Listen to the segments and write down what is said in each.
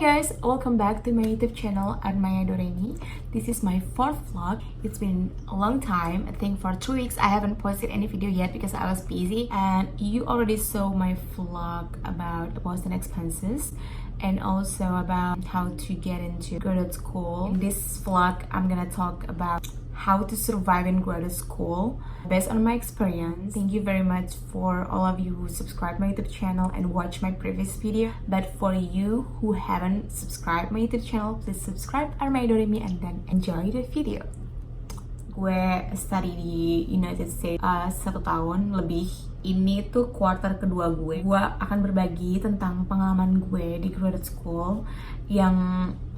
guys, welcome back to my YouTube channel Armaya Doremi. This is my fourth vlog. It's been a long time. I think for 2 weeks I haven't posted any video yet because I was busy. And you already saw my vlog about Boston expenses and also about how to get into graduate school. In this vlog, I'm gonna talk about how to survive in graduate school based on my experience. Thank you very much for all of you who subscribe my YouTube channel and watch my previous video. But for you who haven't subscribed my YouTube channel, please subscribe Armaya Doremi and then enjoy the video. Gue study di United States 1 tahun lebih. Ini tuh quarter kedua gue. Gue akan berbagi tentang pengalaman gue di graduate school yang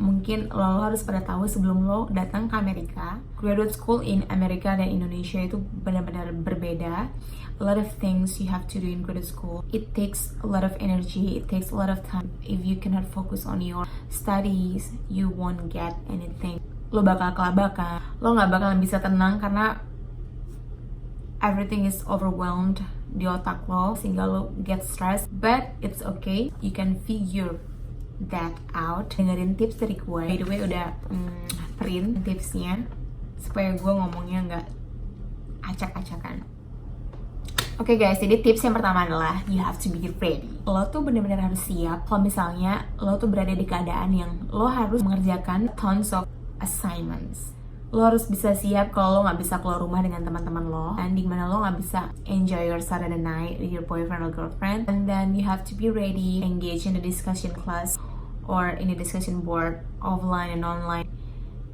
mungkin lo harus pada tahu sebelum lo datang ke Amerika. Graduate school in Amerika dan Indonesia itu benar-benar berbeda. A lot of things you have to do in graduate school. It takes a lot of energy. It takes a lot of time. If you cannot focus on your studies, you won't get anything. Lo bakal kelabakan. Lo nggak bakalan bisa tenang karena everything is overwhelmed di otak lo sehingga lo get stressed. But it's okay, you can figure that out. Dengerin tips dari gue. By the way udah print tipsnya supaya gue ngomongnya nggak acak-acakan. Oke guys, jadi tips yang pertama adalah you have to be ready. Lo tuh bener-bener harus siap kalau misalnya lo tuh berada di keadaan yang lo harus mengerjakan tons of assignments. Lo harus bisa siap kalau lo nggak bisa keluar rumah dengan teman-teman lo, dan dimana lo nggak bisa enjoy your Saturday night with your boyfriend or girlfriend. And then you have to be ready, engage in the discussion class or in the discussion board, offline and online.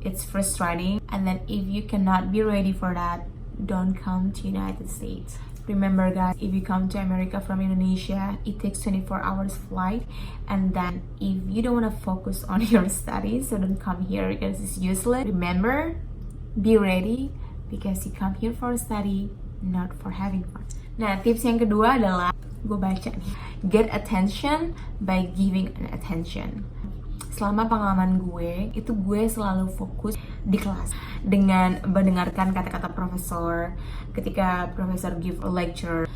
It's frustrating. And then if you cannot be ready for that, don't come to United States. Remember guys, if you come to America from Indonesia, it takes 24 hours flight. And then if you don't want to focus on your studies, so don't come here because it's useless. Remember, be ready because you come here for study, not for having fun. Nah, tips yang kedua adalah, gue baca nih, get attention by giving an attention. Selama pengalaman gue, itu gue selalu fokus di kelas dengan mendengarkan kata-kata profesor. Ketika profesor give a lecture,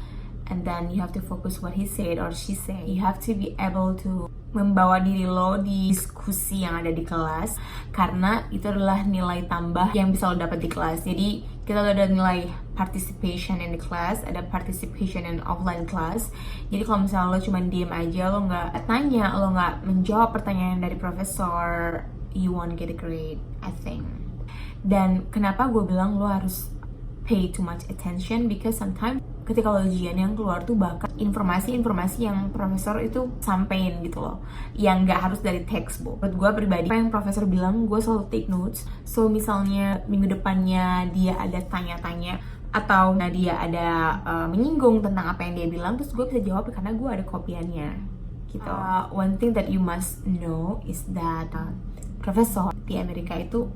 and then you have to focus what he said or she said. You have to be able to membawa diri lo di diskusi yang ada di kelas, karena itu adalah nilai tambah yang bisa lo dapat di kelas. Jadi kita udah ada nilai participation in the class, ada participation in offline class. Jadi kalau misalnya lo cuma diem aja, lo nggak tanya, lo nggak menjawab pertanyaan dari profesor, you won't get a grade, I think. Dan kenapa gue bilang lo harus pay too much attention, because sometimes ketika lo ujian yang keluar tuh bahkan informasi-informasi yang profesor itu sampein gitu loh, yang nggak harus dari textbook. Menurut gue pribadi, apa yang profesor bilang gue selalu take notes. So misalnya minggu depannya dia ada tanya-tanya atau dia ada menyinggung tentang apa yang dia bilang, terus gue bisa jawab karena gue ada kopiannya gitu. One thing that you must know is that profesor di Amerika itu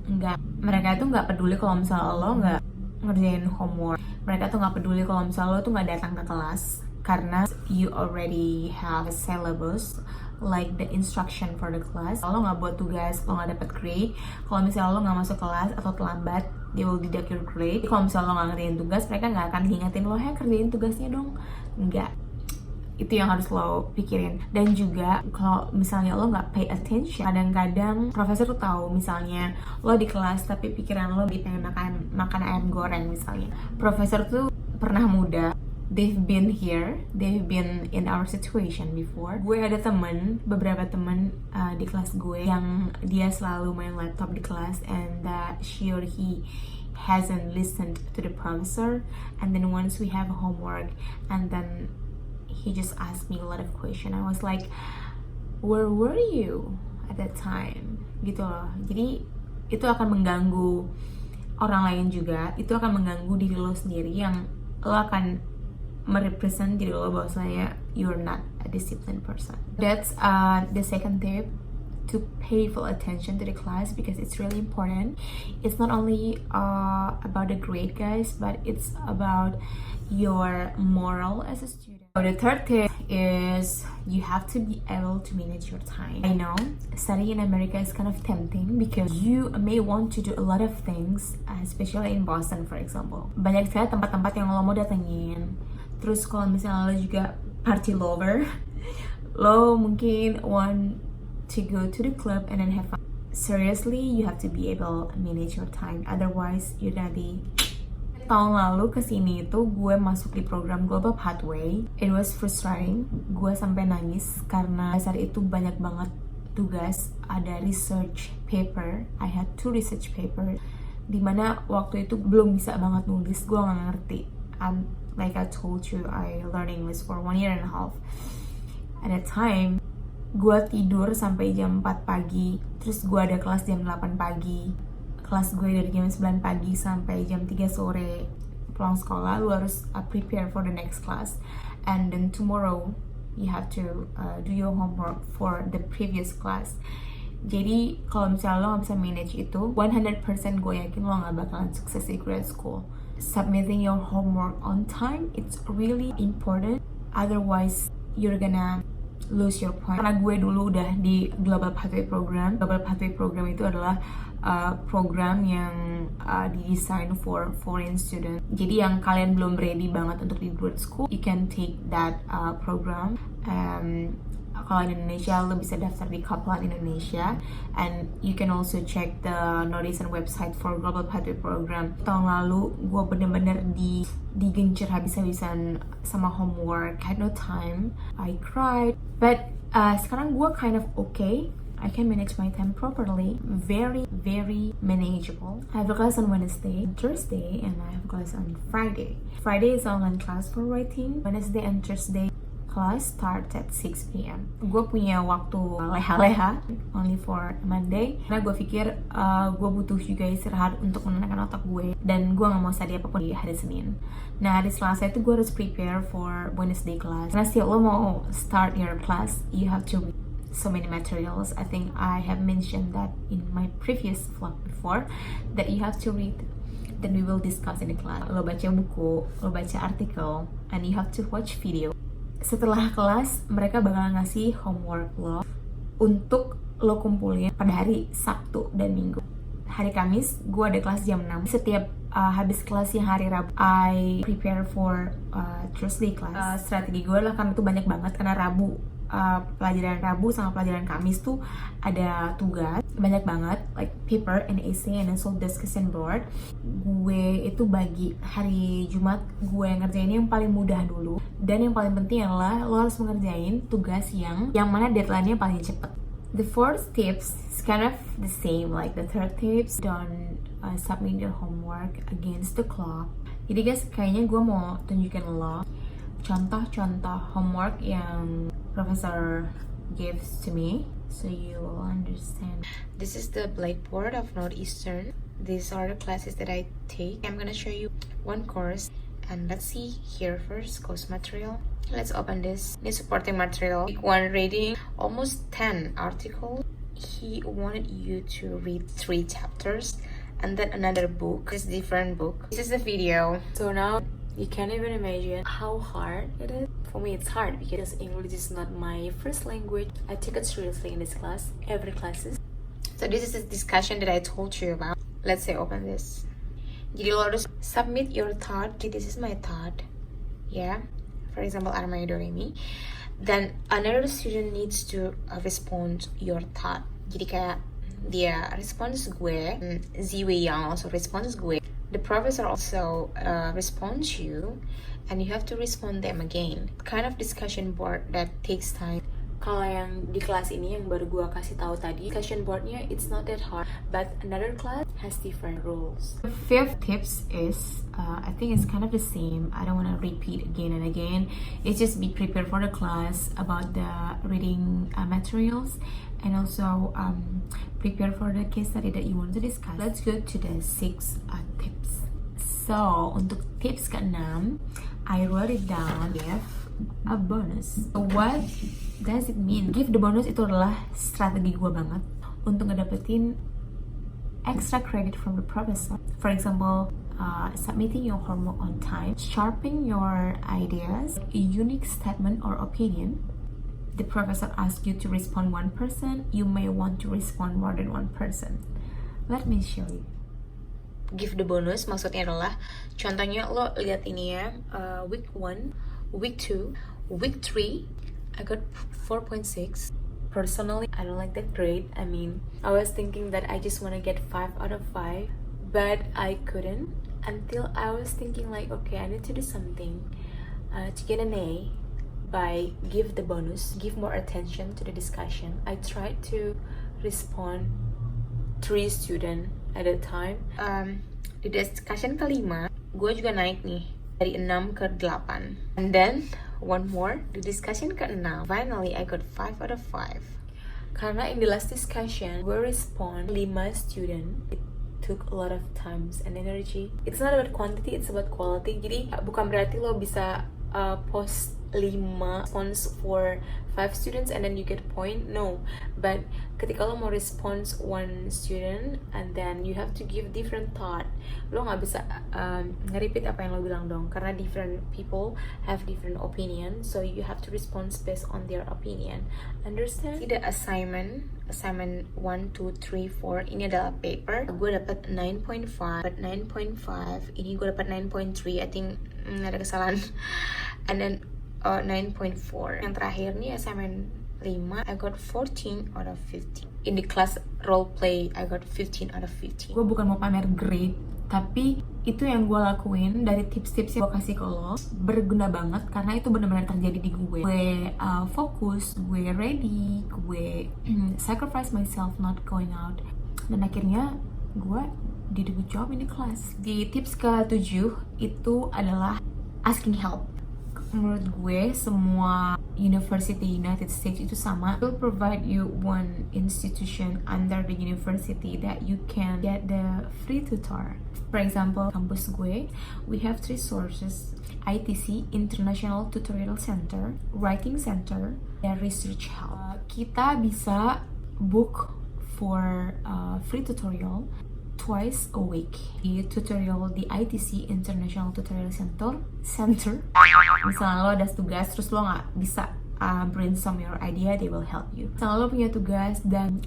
mereka itu nggak peduli kalau misalnya lo nggak ngerjain homework. Mereka tuh nggak peduli kalau misalnya lo tuh nggak datang ke kelas, karena you already have a syllabus, like the instruction for the class. Kalau lo nggak buat tugas, lo nggak dapat grade. Kalau misalnya lo nggak masuk kelas atau terlambat, they will deduct your grade. Kalau misalnya lo nggak ngerjain tugas, mereka nggak akan ngingetin lo, kerjain tugasnya dong. Nggak. Itu yang harus lo pikirin. Dan juga kalau misalnya lo nggak pay attention, kadang-kadang profesor tuh tahu misalnya lo di kelas tapi pikiran lo pengen makan ayam goreng misalnya. Profesor tuh pernah muda, they've been here, they've been in our situation before. Gue ada beberapa temen di kelas gue yang dia selalu main laptop di kelas, and she or he hasn't listened to the professor. And then once we have homework, and then he just asked me a lot of questions. I was like, where were you at that time? Gitu loh. Jadi itu akan mengganggu orang lain juga. Itu akan mengganggu diri lo sendiri, yang lo akan merepresent diri lo bahwasanya you're not a disciplined person. That's the second tip, to pay full attention to the class, because it's really important. It's not only about the grade guys, but it's about your moral as a student. The third tip is you have to be able to manage your time. I know studying in America is kind of tempting because you may want to do a lot of things, especially in Boston for example. Banyak sekali tempat-tempat yang lo mau datengin. Terus kalau misalnya lo juga party lover, lo mungkin want to go to the club and then have fun. Seriously, you have to be able to manage your time. Otherwise, you're gonna be... Tahun lalu kesini itu gue masuk di program Global Pathway. It was frustrating. Gue sampai nangis karena saat itu banyak banget tugas. Ada research paper. I had 2 research paper. Dimana waktu itu belum bisa banget nulis. Gue gak ngerti. Like I told you, I learned English for 1.5 years. At that time, gue tidur sampai jam 4 pagi. Terus gue ada kelas jam 8 pagi. Kelas gue dari jam 9 pagi sampai jam 3 sore. Pulang sekolah, lu harus prepare for the next class. And then tomorrow, you have to do your homework for the previous class. Jadi, kalau misalnya lo gak bisa manage itu, 100% gue yakin lo gak bakalan sukses di grad school. Submitting your homework on time, it's really important. Otherwise, you're gonna lose your point. Karena gue dulu udah di Global Pathway Program. Global Pathway Program itu adalah program yang didesain for foreign student. Jadi yang kalian belum ready banget untuk di grad school, you can take that program. Kalau di Indonesia, lo bisa daftar di Kaplan Indonesia, and you can also check the notice and website for Global Pathway Program. Tahun lalu, gue bener-bener digencer habis-habisan sama homework. I had no time. I cried. But sekarang gue kind of okay. I can manage my time properly. Very, very manageable. I have a class on Wednesday, Thursday, and I have a class on Friday. Friday is online class for writing. Wednesday and Thursday class starts at 6 p.m. Gue punya waktu leha-leha only for Monday. Karena gue pikir gue butuh juga istirahat untuk menenangkan otak gue. Dan gue gak mau study apapun di hari Senin. Nah, hari Selasa itu gue harus prepare for Wednesday class. Karena setiap lo mau start your class, you have to read so many materials. I think I have mentioned that in my previous vlog before, that you have to read. Then we will discuss in the class. Lo baca buku, lo baca artikel, and you have to watch video. Setelah kelas, mereka bakal ngasih homework lo untuk lo kumpulin pada hari Sabtu dan Minggu. Hari Kamis, gue ada kelas jam 6. Setiap habis kelas yang hari Rabu, I prepare for Thursday class. Strategi gue lah, karena itu banyak banget. Karena pelajaran Rabu sama pelajaran Kamis tuh ada tugas banyak banget, like paper and essay and also discussion board. Gue itu bagi hari Jumat gue ngerjain yang paling mudah dulu, dan yang paling penting adalah lo harus mengerjain tugas yang mana deadline-nya paling cepet. The 4th tips is kind of the same like the 3rd tips. Don't submit your homework against the clock. Jadi guys, kayaknya gue mau tunjukin lo contoh-contoh homework yang professor gives to me, so you will understand. This is the blackboard of Northeastern. These are the classes that I take. I'm gonna show you one course, and let's see here first, course material. Let's open this. This supporting material. Week 1 reading, almost 10 articles. He wanted you to read 3 chapters, and then another book. This different book. This is the video. So now you can't even imagine how hard it is. For me, it's hard because English is not my first language. I take it seriously in this class, every classes. So this is the discussion that I told you about. Let's say open this. Jadi lo harus submit your thought. This is my thought. Yeah. For example, Armaya Doremi. Then another student needs to respond your thought. Jadi kayak dia response gue, Ziwei yang also response gue. The professor also responds you, and you have to respond them again. Kind of discussion board that takes time. Kalau yang di kelas ini yang baru gue kasih tahu tadi, discussion boardnya it's not that hard, but another class has different rules. The 5th tips is, I think it's kind of the same. I don't want to repeat again and again. It's just be prepared for the class about the reading materials, and also prepare for the case study that you want to discuss. Let's go to the 6 tips. So, untuk tips ke-6, I wrote it down. Give a bonus. So, what does it mean? Give the bonus itu adalah strategi gue banget untuk ngedapetin extra credit from the professor. For example, submitting your homework on time, sharpening your ideas, a unique statement or opinion. The professor asks you to respond one person, you may want to respond more than one person. Let me show you. Give the bonus maksudnya adalah, contohnya lo lihat ini ya, week 1, week 2, week 3, I got 4.6, personally, I don't like that grade. I mean, I was thinking that I just want to get 5 out of 5, but I couldn't until I was thinking like, okay, I need to do something to get an A by give the bonus, give more attention to the discussion. I tried to respond 3 student at a time. Di discussion kelima, gue juga naik nih dari 6 ke 8. And then one more di discussion ke-6. Finally, I got 5 out of 5. Karena in the last discussion, gue respond 5 student. It took a lot of times and energy. It's not about quantity, it's about quality. Jadi bukan berarti lo bisa post 5 response for 5 students and then you get point. No, but ketika lo mau response 1 student and then you have to give different thought. Lo nggak bisa nge-repeat apa yang lo bilang dong, karena different people have different opinion, so you have to respond based on their opinion. Understand? Tidak assignment 1, 2, 3, 4 ini adalah paper. Gue dapat 9.5, but 9.5 ini gue dapat 9.3. I think ada kesalahan. And then 9.4. Yang terakhir nih assignment 5, I got 14 out of 15. In the class role play, I got 15 out of 15. Gue bukan mau pamer grade, tapi itu yang gue lakuin dari tips-tips yang gue kasih ke lo berguna banget karena itu benar-benar terjadi di gue. Gue fokus, gue ready, gue sacrifice myself not going out, dan akhirnya gue did a good job in the class. Di tips ke-7 itu adalah asking help. Menurut gue semua university United States itu sama. Will provide you one institution under the university that you can get the free tutor. For example, kampus gue, we have 3 sources: ITC, International Tutorial Center, Writing Center, dan Research Help. Kita bisa book for free tutorial twice a week. Di tutorial di ITC, International Tutorial Center, misalnya lo ada tugas terus lo nggak bisa brainstorm your idea, they will help you. Misalnya lo punya tugas dan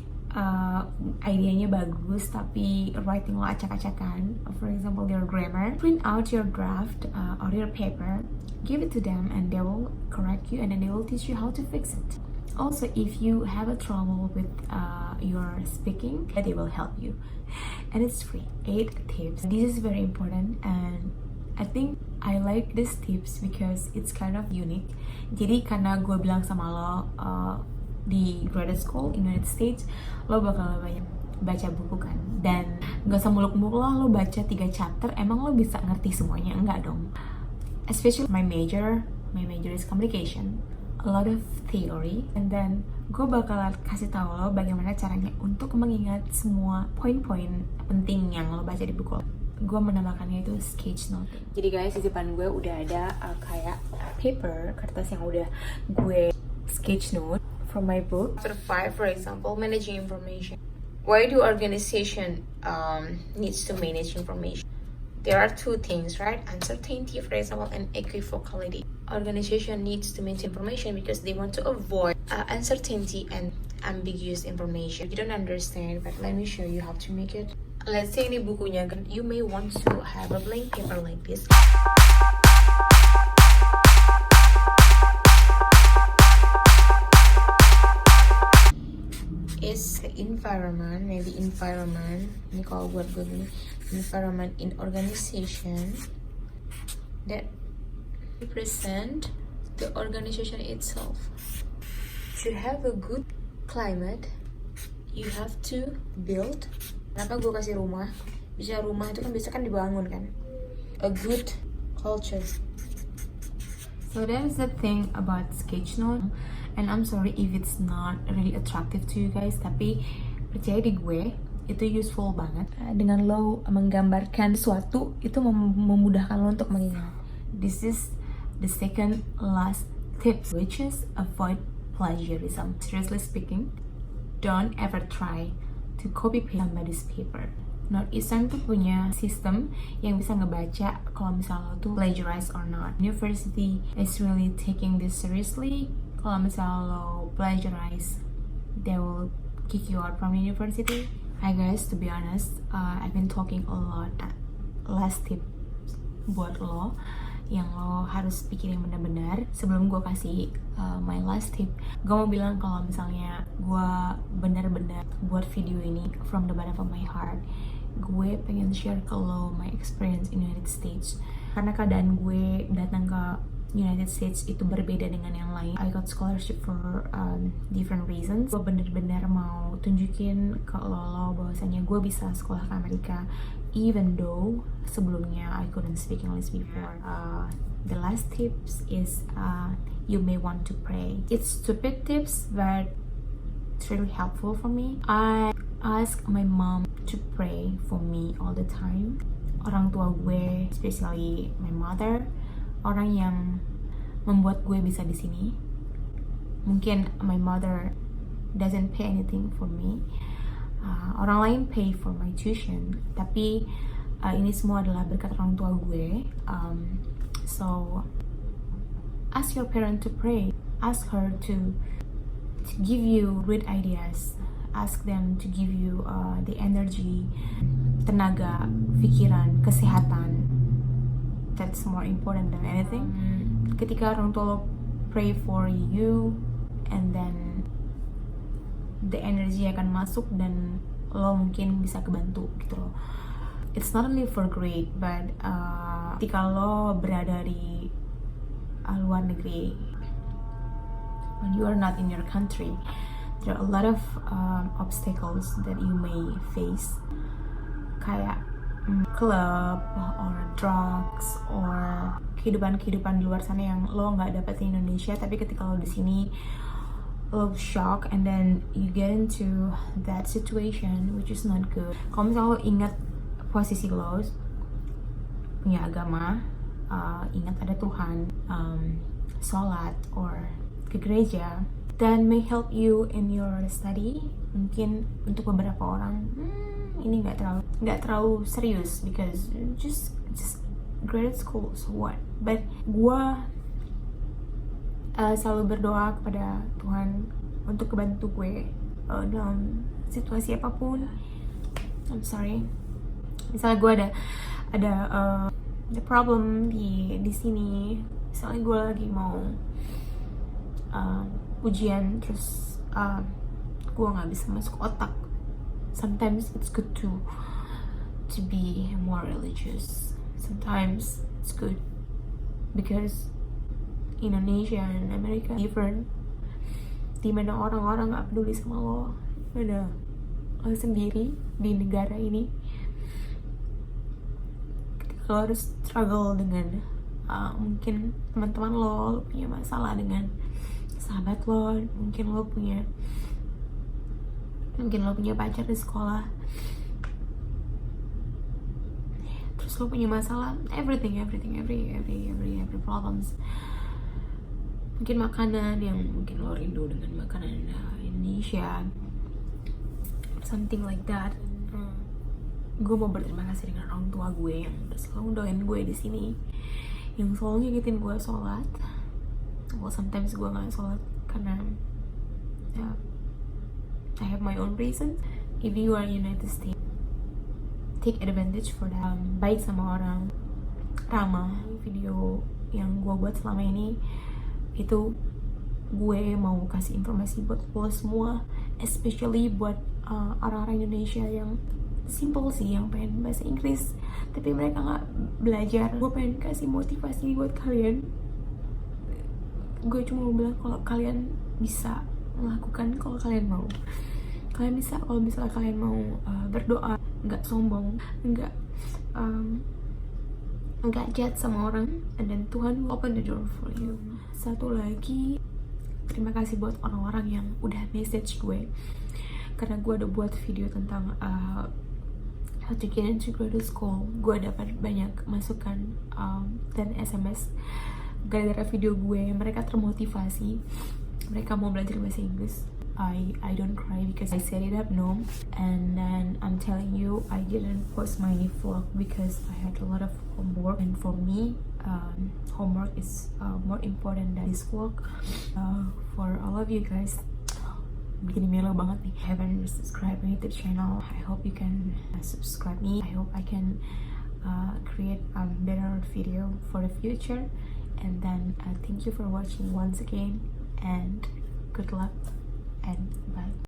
idenya bagus tapi writing lo acak-acakan, for example your grammar, print out your draft or your paper, give it to them and they will correct you and then they will teach you how to fix it. Also, if you have a trouble with your speaking, they will help you, and it's free. 8 tips. This is very important, and I think I like these tips because it's kind of unique. Jadi karena gue bilang sama lo di graduate school in United States, lo bakal banyak baca buku kan, dan gak usah muluk-muluk lo baca 3 chapter, emang lo bisa ngerti semuanya? Enggak dong. Especially my major is communication. A lot of theory, and then gue bakalan kasih tahu lo bagaimana caranya untuk mengingat semua poin-poin penting yang lo baca di buku. Gue menamakannya itu sketch noting. Jadi guys, di depan gue udah ada kayak paper, kertas yang udah gue sketch note from my book. Chapter 5, for example, managing information. Why do organization needs to manage information? There are 2 things, right? Uncertainty, for example, and equivocality. Organization needs to maintain information because they want to avoid uncertainty and ambiguous information. You don't understand, but let me show you how to make it. Let's say ini bukunya, you may want to have a blank paper like this. Is environment, maybe environment. Ini kalau buat gue gini, environment in organization that represent the organization itself. To have a good climate, you have to build. Kenapa gue kasih rumah? Bisa rumah itu kan bisa kan dibangun kan. A good culture. So that is the thing about sketch note. And I'm sorry if it's not really attractive to you guys, tapi percaya di gue itu useful banget. Dengan lo menggambarkan sesuatu itu memudahkan lo untuk mengingat. This is the second last tip, which is avoid plagiarism. Seriously speaking, don't ever try to copy paste somebody's paper. Northeastern tuh punya sistem yang bisa ngebaca kalau misalnya lo tuh plagiarize or not. University is really taking this seriously. Kalau misalnya lo plagiarize, they will kick you out from university. Hi guys, to be honest, I've been talking a lot. Last tip buat lo, yang lo harus pikir yang benar-benar. Sebelum gue kasih my last tip, gue mau bilang kalau misalnya gue benar-benar buat video ini from the bottom of my heart, gue pengen share ke lo my experience in United States. Karena keadaan gue datang ke United States itu berbeda dengan yang lain. I got scholarship for different reasons. Gue bener-bener mau tunjukin ke lo bahwasanya gue bisa sekolah ke Amerika, even though sebelumnya I couldn't speak English before. The last tips is you may want to pray. It's stupid tips, but it's really helpful for me. I ask my mom to pray for me all the time. Orang tua gue, especially my mother, orang yang membuat gue bisa di sini. Mungkin my mother doesn't pay anything for me. Orang lain pay for my tuition, tapi ini semua adalah berkat orang tua gue. So ask your parent to pray. Ask her to give you great ideas. Ask them to give you the energy, tenaga, pikiran, kesehatan. That's more important than anything. Ketika orang tua lo pray for you, and then the energy akan masuk dan lo mungkin bisa kebantu gitu loh. It's not only for grade, but ketika lo berada di luar negeri, when you are not in your country, there are a lot of obstacles that you may face, kayak club or drugs or kehidupan di luar sana yang lo nggak dapet di Indonesia, tapi ketika lo di sini lo shock and then you get into that situation which is not good. Kalau misalnya lo ingat posisi lo punya agama, ingat ada Tuhan, sholat or ke gereja, that may help you in your study. Mungkin untuk beberapa orang ini nggak terlalu serius because just grade school, so what. But gue selalu berdoa kepada Tuhan untuk kebantu gue dalam situasi apapun. I'm sorry, misalnya gue ada problem di sini, misalnya gue lagi mau ujian terus gue nggak bisa masuk otak. Sometimes it's good to be more religious. Sometimes it's good because Indonesia and Amerika different, dimana orang-orang nggak peduli sama lo, ada lo sendiri di negara ini. Ketika lo harus struggle dengan mungkin teman-teman lo punya masalah dengan sahabat lo, mungkin lo punya pacar di sekolah, terus lo punya masalah, every problems. Mungkin makanan yang mungkin lo rindu dengan makanan Indonesia, something like that. Gue mau berterima kasih dengan orang tua gue yang udah selalu doain gue di sini, yang selalu ngingetin gue sholat. Well, sometimes gue nggak sholat karena I have my own reasons. If you are in United States, take advantage for that. Baik sama orang, ramah. Video yang gue buat selama ini itu gue mau kasih informasi buat lo semua, especially buat orang-orang Indonesia yang simple sih, yang pengen bahasa Inggris tapi mereka nggak belajar. Gue pengen kasih motivasi buat kalian. Gue cuma mau bilang kalau kalian bisa melakukan, kalau kalian mau, kalian bisa. Kalau misalnya kalian mau berdoa, nggak sombong, nggak jahat sama orang, and then Tuhan will open the door for you. Satu lagi, terima kasih buat orang-orang yang udah message gue, karena gue udah buat video tentang how to get into graduate school. Gue dapat banyak masukan dan SMS gara-gara video gue. Mereka termotivasi, mereka mau belajar bahasa Inggris. I don't cry because I set it up, no. And then I'm telling you, I didn't post my vlog because I had a lot of homework, and for me homework is more important than this vlog. For all of you guys, bikin melo banget nih, haven't subscribed my YouTube channel. I hope you can subscribe me. I hope I can create a better video for the future. And then thank you for watching once again, and good luck and bye.